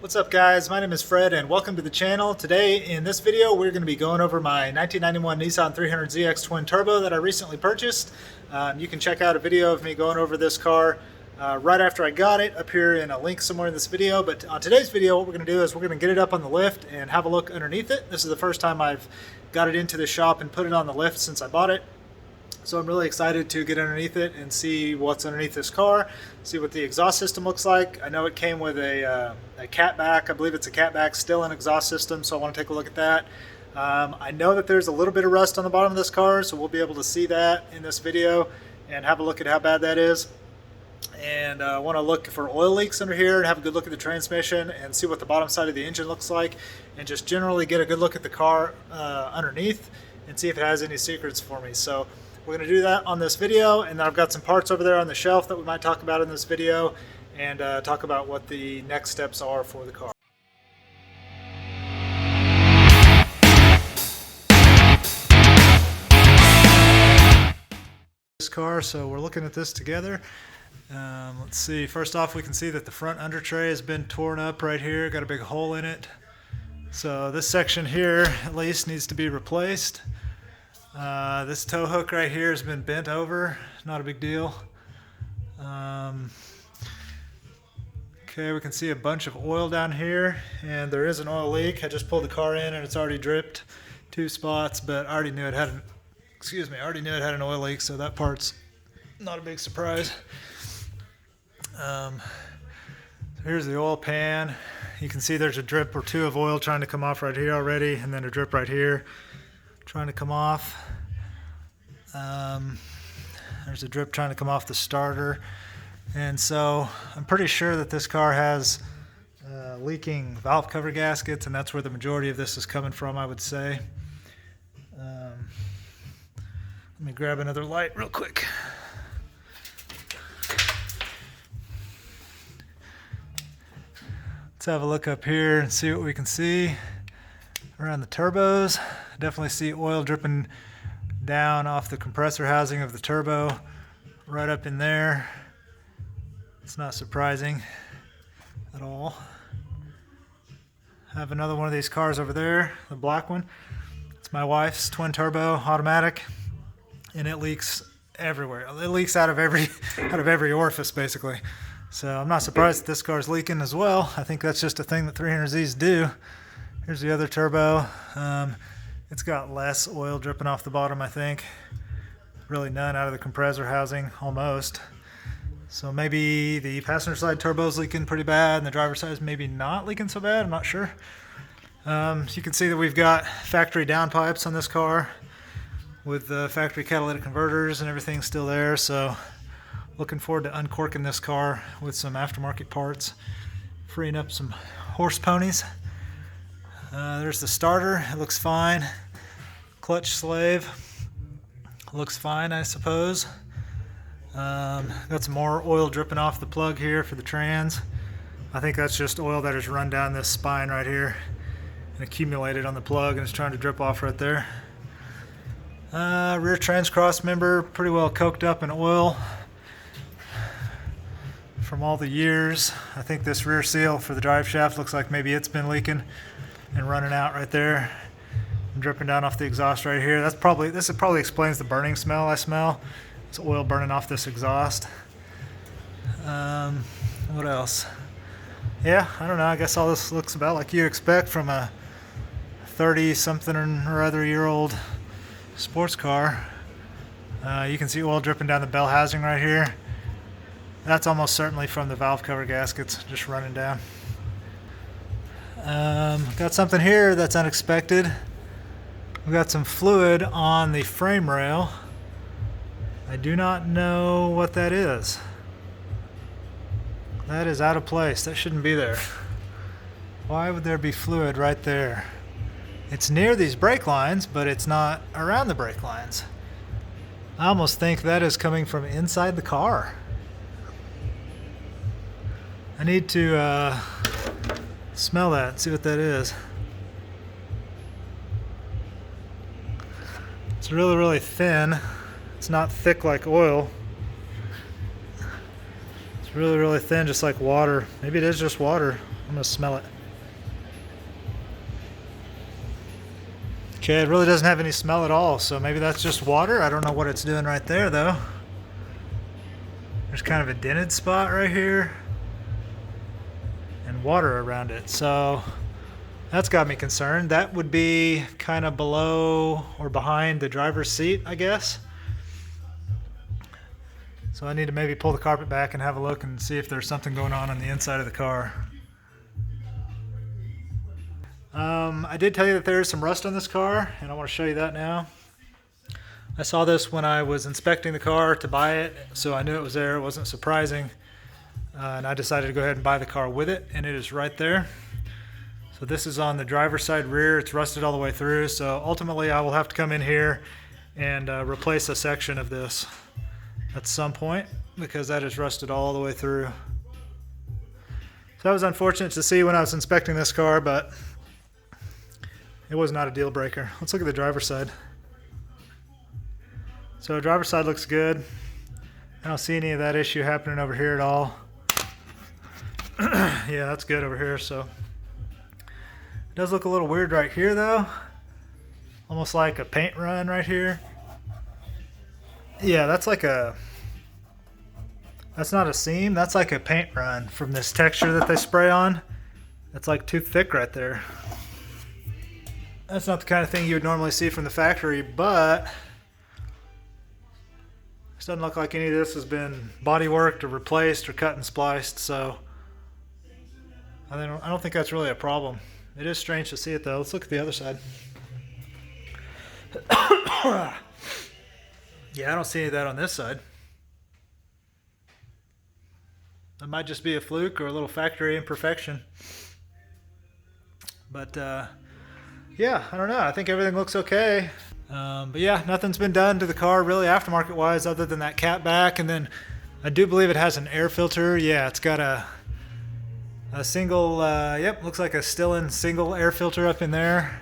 What's up guys, my name is Fred and welcome to the channel. Today in this video we're going to be going over my 1991 Nissan 300ZX Twin Turbo that I recently purchased. You can check out a video of me going over this car right after I got it up here in a link somewhere in this video. But on today's video what we're going to do is we're going to get it up on the lift and have a look underneath it. This is the first time I've got it into the shop and put it on the lift since I bought it. So I'm really excited to get underneath it and see what's underneath this car, see what the exhaust system looks like. I know it came with a catback. I believe it's a catback, still an exhaust system, so I want to take a look at that. I know that there's a little bit of rust on the bottom of this car, so we'll be able to see that in this video and have a look at how bad that is. And I want to look for oil leaks under here and have a good look at the transmission and see what the bottom side of the engine looks like, and just generally get a good look at the car underneath and see if it has any secrets for me. So we're going to do that on this video, and then I've got some parts over there on the shelf that we might talk about in this video, and talk about what the next steps are for the car. This car, so we're looking at this together. Let's see, first off we can see that the front under tray has been torn up right here, got a big hole in it. So this section here at least needs to be replaced. This tow hook right here has been bent over, not a big deal. Okay, we can see a bunch of oil down here, and there is an oil leak. I just pulled the car in and it's already dripped 2 spots, but I already knew it had an, oil leak, so that part's not a big surprise. So here's the oil pan. You can see there's a drip or 2 of oil trying to come off right here already, and then a drip right here trying to come off. There's a drip trying to come off the starter, and so I'm pretty sure that this car has leaking valve cover gaskets, and that's where the majority of this is coming from, I would say. Let me grab another light real quick. Let's have a look up here and see what we can see around the turbos. Definitely see oil dripping down off the compressor housing of the turbo right up in there. It's not surprising at all. I have another one of these cars over there, the black one. It's my wife's twin turbo automatic, and it leaks everywhere. It leaks out of every orifice basically. So I'm not surprised that this car's leaking as well. I think that's just a thing that 300Zs do. Here's the other turbo. It's got less oil dripping off the bottom, I think. Really none out of the compressor housing, almost. So maybe the passenger side turbo's leaking pretty bad, and the driver's side is maybe not leaking so bad, I'm not sure. So you can see that we've got factory downpipes on this car with the factory catalytic converters and everything still there. So looking forward to uncorking this car with some aftermarket parts, freeing up some horse ponies. There's the starter, it looks fine. Clutch slave, looks fine, I suppose. Got some more oil dripping off the plug here for the trans. I think that's just oil that has run down this spine right here and accumulated on the plug, and it's trying to drip off right there. Rear trans cross member, pretty well coked up in oil from all the years. I think this rear seal for the drive shaft looks like maybe it's been leaking and running out right there and dripping down off the exhaust right here. This probably explains the burning smell I smell. It's oil burning off this exhaust. What else? Yeah, I don't know. I guess all this looks about like you'd expect from a 30-something or other year old sports car. You can see oil dripping down the bell housing right here. That's almost certainly from the valve cover gaskets just running down. Got something here that's unexpected. We've got some fluid on the frame rail. I do not know what that is. That is out of place. That shouldn't be there. Why would there be fluid right there? It's near these brake lines, but it's not around the brake lines. I almost think that is coming from inside the car. I need to smell that, see what that is. It's really, really thin. It's not thick like oil. It's really, really thin, just like water. Maybe it is just water. I'm gonna smell it. Okay, it really doesn't have any smell at all, so maybe that's just water. I don't know what it's doing right there though. There's kind of a dented spot right here and water around it, so that's got me concerned. That would be kind of below or behind the driver's seat, I guess. So I need to maybe pull the carpet back and have a look and see if there's something going on the inside of the car. I did tell you that there is some rust on this car, and I want to show you that now. I saw this when I was inspecting the car to buy it, so I knew it was there. It wasn't surprising. And I decided to go ahead and buy the car with it, and it is right there. So this is on the driver's side rear. It's rusted all the way through, so ultimately I will have to come in here and replace a section of this at some point, because that is rusted all the way through. So that was unfortunate to see when I was inspecting this car, but it was not a deal breaker. Let's look at the driver's side. So driver's side looks good. I don't see any of that issue happening over here at all. Yeah, that's good over here. So it does look a little weird right here though. Almost like a paint run right here. Yeah, that's not a seam, that's like a paint run from this texture that they spray on. That's like too thick right there. That's not the kind of thing you would normally see from the factory, but this doesn't look like any of this has been body worked or replaced or cut and spliced, so I don't think that's really a problem. It is strange to see it though. Let's look at the other side. Yeah, I don't see any of that on this side. That might just be a fluke or a little factory imperfection. But yeah, I don't know. I think everything looks okay. But yeah, nothing's been done to the car really aftermarket wise other than that cat back. And then I do believe it has an air filter. Yeah, it's got a single, yep, looks like a Stillen single air filter up in there.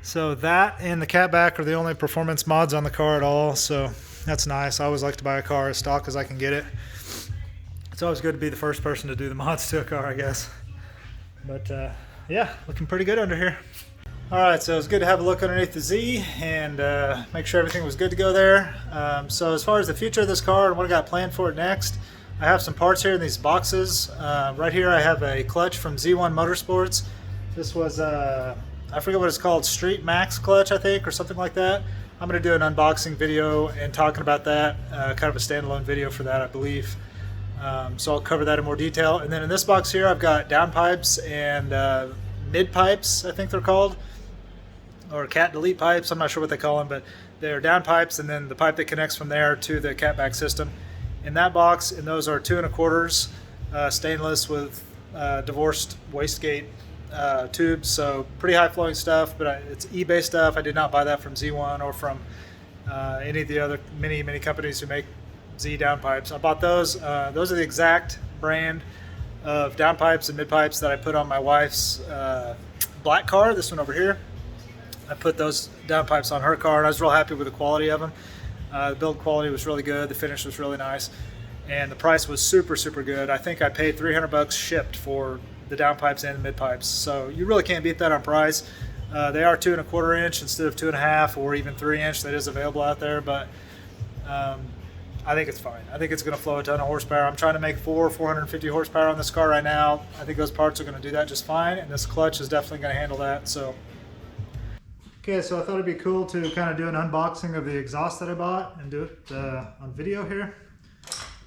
So that and the cat back are the only performance mods on the car at all. So that's nice. I always like to buy a car as stock as I can get it. It's always good to be the first person to do the mods to a car, I guess. But yeah, looking pretty good under here. All right, so it's good to have a look underneath the Z and make sure everything was good to go there. So as far as the future of this car and what I got planned for it next, I have some parts here in these boxes. Right here I have a clutch from Z1 Motorsports. This was, I forget what it's called, Street Max clutch, I think, or something like that. I'm going to do an unboxing video and talking about that, kind of a standalone video for that, I believe. So I'll cover that in more detail. And then in this box here, I've got downpipes and mid pipes, I think they're called, or cat delete pipes. I'm not sure what they call them, but they're downpipes, and then the pipe that connects from there to the catback system. In that box, and those are 2 1/4 stainless with divorced wastegate tubes, so pretty high flowing stuff, but it's eBay stuff. I did not buy that from Z1 or from any of the other many companies who make Z downpipes. I bought those. Those are the exact brand of downpipes and mid pipes that I put on my wife's black car, this one over here. I put those downpipes on her car, and I was real happy with the quality of them. The build quality was really good, the finish was really nice, and the price was super good. I think I paid $300 shipped for the downpipes and the mid pipes, so you really can't beat that on price. They are 2 1/4 inch instead of 2 1/2 or even 3 inch. That is available out there, but I think it's fine. I think it's going to flow a ton of horsepower. I'm trying to make 450 horsepower on this car right now. I think those parts are going to do that just fine, and this clutch is definitely going to handle that. So, okay, so I thought it'd be cool to kind of do an unboxing of the exhaust that I bought and do it on video here.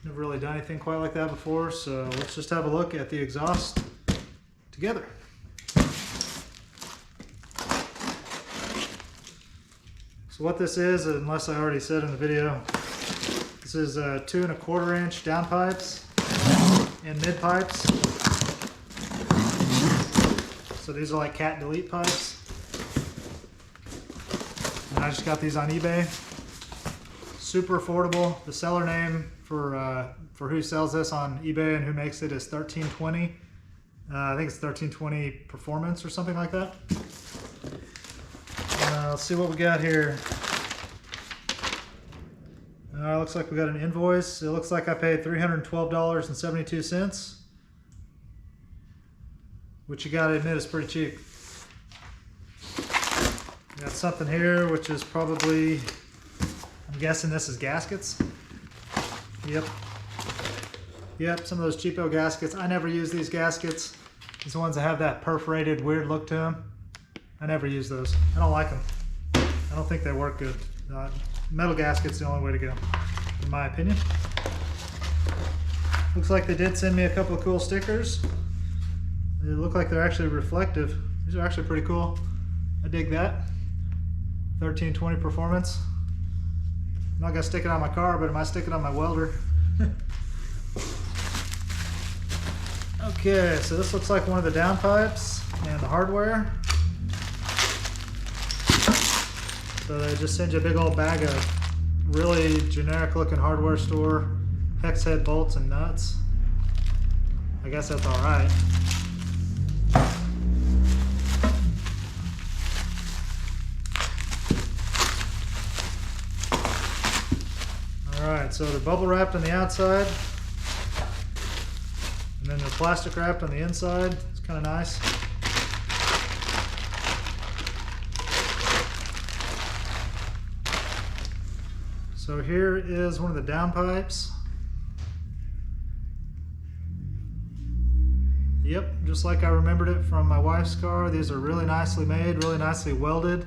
Never really done anything quite like that before, so let's just have a look at the exhaust together. So what this is, unless I already said in the video, this is 2 1/4 inch downpipes and mid pipes. So these are like cat delete pipes. And I just got these on eBay. Super affordable. The seller name for who sells this on eBay and who makes it is 1320. I think it's 1320 Performance or something like that. Let's see what we got here. Looks like we got an invoice. It looks like I paid $312.72. which you gotta admit is pretty cheap. Got something here, which is probably, I'm guessing this is gaskets. Yep, some of those cheapo gaskets. I never use these gaskets. These ones that have that perforated weird look to them. I never use those. I don't like them. I don't think they work good. Metal gasket's the only way to go, in my opinion. Looks like they did send me a couple of cool stickers. They look like they're actually reflective. These are actually pretty cool. I dig that. 1320 performance. I'm not gonna stick it on my car, but I might stick it on my welder. Okay, so this looks like one of the downpipes and the hardware. So they just send you a big old bag of really generic looking hardware store hex head bolts and nuts. I guess that's all right. All right, so they're bubble wrapped on the outside, and then they're plastic wrapped on the inside. It's kind of nice. So here is one of the downpipes. Yep, just like I remembered it from my wife's car. These are really nicely made, really nicely welded.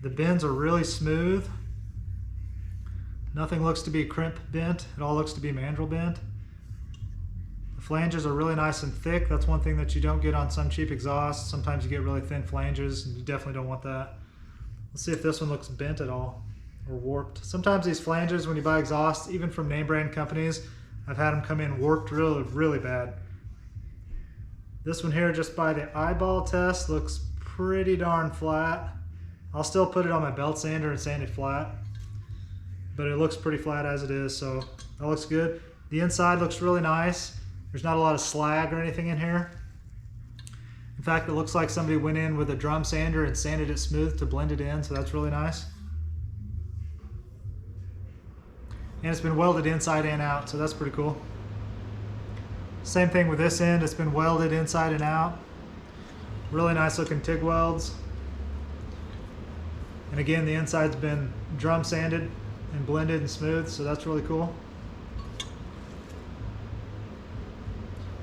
The bends are really smooth. Nothing looks to be crimp bent. It all looks to be mandrel bent. The flanges are really nice and thick. That's one thing that you don't get on some cheap exhausts. Sometimes you get really thin flanges, and you definitely don't want that. Let's see if this one looks bent at all or warped. Sometimes these flanges, when you buy exhausts, even from name brand companies, I've had them come in warped really, really bad. This one here, just by the eyeball test, looks pretty darn flat. I'll still put it on my belt sander and sand it flat, but it looks pretty flat as it is, so that looks good. The inside looks really nice. There's not a lot of slag or anything in here. In fact, it looks like somebody went in with a drum sander and sanded it smooth to blend it in, so that's really nice. And it's been welded inside and out, so that's pretty cool. Same thing with this end, it's been welded inside and out. Really nice looking TIG welds. And again, the inside's been drum sanded and blended and smooth, so that's really cool.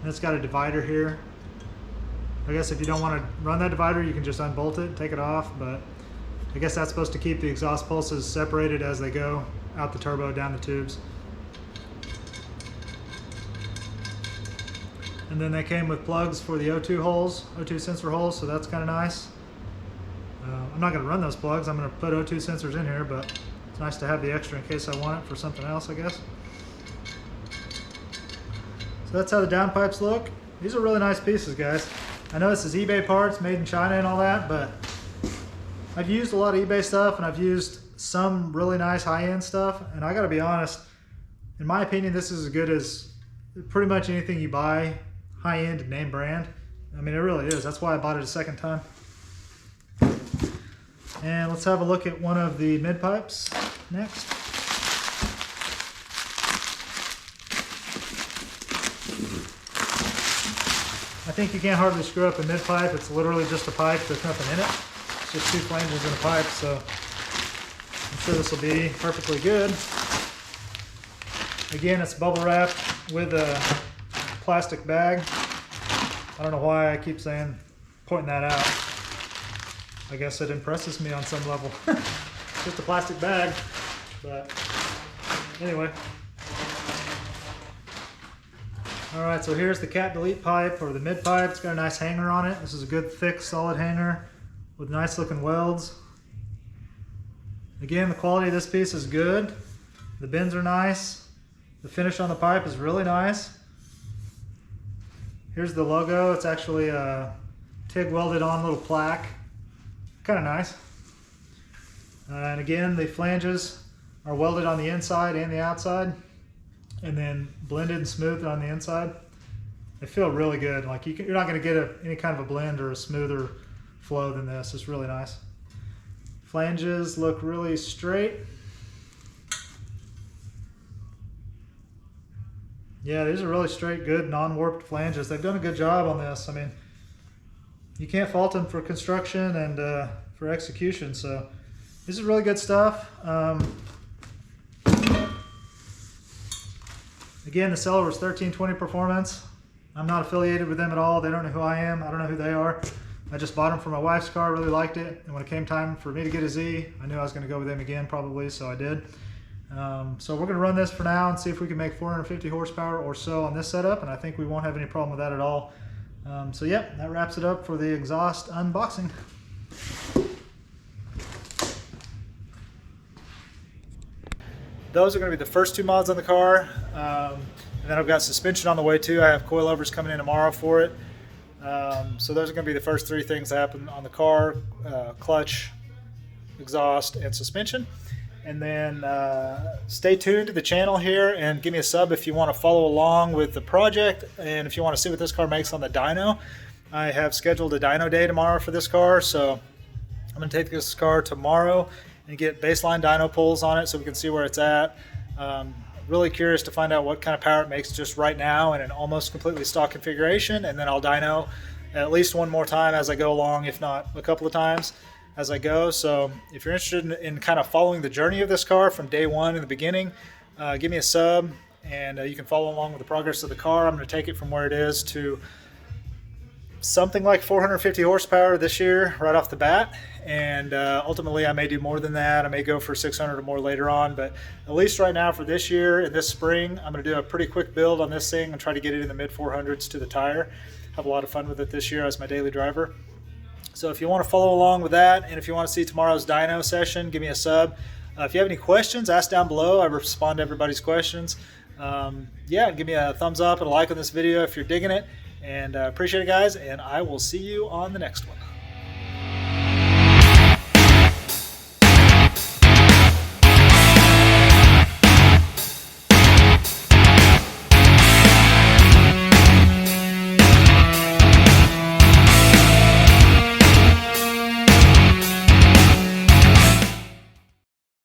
And it's got a divider here. I guess if you don't want to run that divider, you can just unbolt it, take it off, but I guess that's supposed to keep the exhaust pulses separated as they go out the turbo, down the tubes. And then they came with plugs for the O2 holes, O2 sensor holes, so that's kind of nice. I'm not going to run those plugs. I'm going to put O2 sensors in here, but it's nice to have the extra in case I want it for something else, I guess. So that's how the downpipes look. These are really nice pieces, guys. I know this is eBay parts, made in China and all that, but I've used a lot of eBay stuff, and I've used some really nice high-end stuff, and I got to be honest, in my opinion, this is as good as pretty much anything you buy high-end name brand. I mean, it really is. That's why I bought it a second time. And let's have a look at one of the mid pipes next. I think you can't hardly screw up a mid pipe. It's literally just a pipe. There's nothing in it. It's just two flanges in a pipe, so I'm sure this will be perfectly good. Again, it's bubble wrapped with a plastic bag. I don't know why I keep pointing that out. I guess it impresses me on some level. Just a plastic bag, but anyway. All right, so here's the cat delete pipe, or the mid pipe. It's got a nice hanger on it. This is a good, thick, solid hanger with nice looking welds. Again, the quality of this piece is good. The bends are nice. The finish on the pipe is really nice. Here's the logo. It's actually a TIG welded on little plaque. Kind of nice. And again, the flanges are welded on the inside and the outside, and then blended and smoothed on the inside. They feel really good. Like you're not going to get any kind of a blend or a smoother flow than this. It's really nice. Flanges look really straight. Yeah, these are really straight, good, non-warped flanges. They've done a good job on this. I mean, you can't fault them for construction and for execution. So this is really good stuff. Again, the seller was 1320 Performance. I'm not affiliated with them at all. They don't know who I am. I don't know who they are. I just bought them for my wife's car, really liked it. And when it came time for me to get a Z, I knew I was gonna go with them again probably, so I did. So we're gonna run this for now and see if we can make 450 horsepower or so on this setup, and I think we won't have any problem with that at all. So yeah, that wraps it up for the exhaust unboxing. Those are going to be the first two mods on the car, and then I've got suspension on the way too. I have coilovers coming in tomorrow for it. So those are going to be the first three things that happen on the car: clutch, exhaust, and suspension. And then stay tuned to the channel here and give me a sub if you want to follow along with the project, and if you want to see what this car makes on the dyno. I have scheduled a dyno day tomorrow for this car, so I'm going to take this car tomorrow and get baseline dyno pulls on it so we can see where it's at. Really curious to find out what kind of power it makes just right now in an almost completely stock configuration, and then I'll dyno at least one more time as I go along, if not a couple of times as I go. So if you're interested in kind of following the journey of this car from day one in the beginning, give me a sub, and you can follow along with the progress of the car. I'm going to take it from where it is to something like 450 horsepower this year right off the bat, and ultimately I may do more than that. I may go for 600 or more later on, but at least right now for this year and this spring, I'm going to do a pretty quick build on this thing and try to get it in the mid 400s to the tire. Have a lot of fun with it this year as my daily driver. So if you want to follow along with that, and if you want to see tomorrow's dyno session, give me a sub. If you have any questions, ask down below. I respond to everybody's questions. Yeah, give me a thumbs up and a like on this video if you're digging it. And appreciate it, guys, and I will see you on the next one.